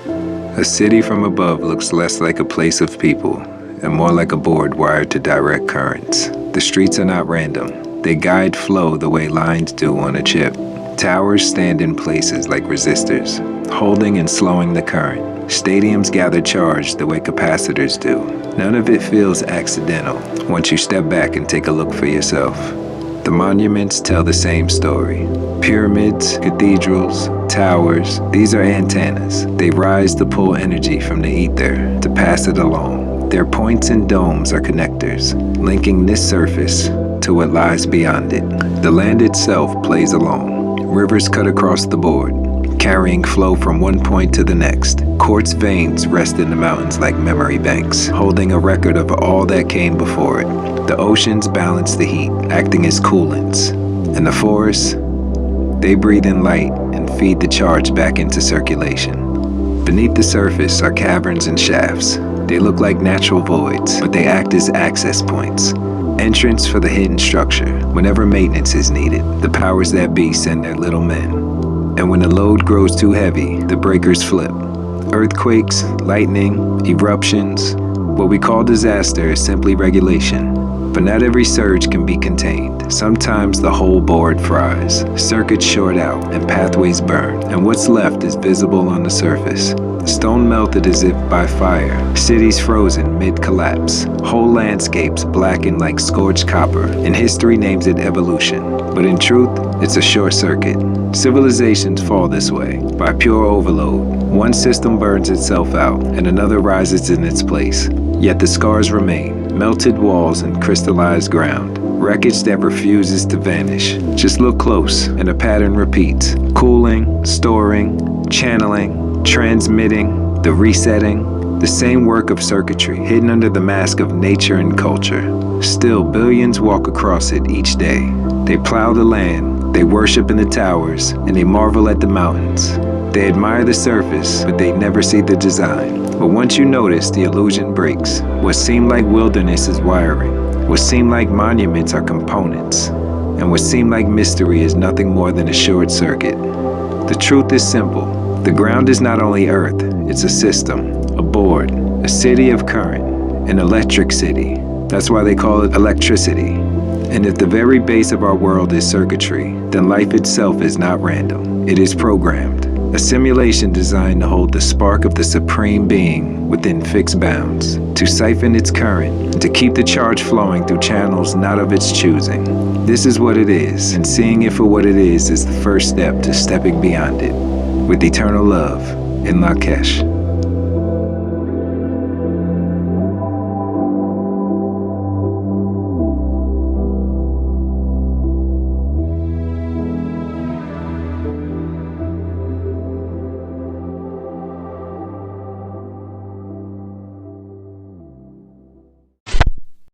A city from above looks less like a place of people and more like a board wired to direct currents. The streets are not random. They guide flow the way lines do on a chip. Towers stand in places like resistors, holding and slowing the current. Stadiums gather charge the way capacitors do. None of it feels accidental once you step back and take a look for yourself. The monuments tell the same story. Pyramids, cathedrals, towers, these are antennas. They rise to pull energy from the ether, to pass it along. Their points and domes are connectors, linking this surface to what lies beyond it. The land itself plays along. Rivers cut across the board, carrying flow from one point to the next. Quartz veins rest in the mountains like memory banks, holding a record of all that came before it. The oceans balance the heat, acting as coolants. And the forests, they breathe in light and feed the charge back into circulation. Beneath the surface are caverns and shafts. They look like natural voids, but they act as access points. Entrance for the hidden structure. Whenever maintenance is needed, the powers that be send their little men. And when the load grows too heavy, the breakers flip. Earthquakes, lightning, eruptions. What we call disaster is simply regulation. But not every surge can be contained. Sometimes the whole board fries. Circuits short out and pathways burn. And what's left is visible on the surface. Stone melted as if by fire. Cities frozen mid-collapse. Whole landscapes blackened like scorched copper. And history names it evolution. But in truth, it's a short circuit. Civilizations fall this way, by pure overload. One system burns itself out, and another rises in its place. Yet the scars remain, melted walls and crystallized ground. Wreckage that refuses to vanish. Just look close, and a pattern repeats. Cooling, storing, channeling, transmitting, the resetting. The same work of circuitry, hidden under the mask of nature and culture. Still, billions walk across it each day. They plow the land, they worship in the towers, and they marvel at the mountains. They admire the surface, but they never see the design. But once you notice, the illusion breaks. What seemed like wilderness is wiring. What seemed like monuments are components. And what seemed like mystery is nothing more than a short circuit. The truth is simple. The ground is not only earth, it's a system, a board, a city of current, an electric city. That's why they call it electricity. And if the very base of our world is circuitry, then life itself is not random. It is programmed. A simulation designed to hold the spark of the supreme being within fixed bounds, to siphon its current, and to keep the charge flowing through channels not of its choosing. This is what it is, and seeing it for what it is the first step to stepping beyond it. With eternal love, in Lakesh.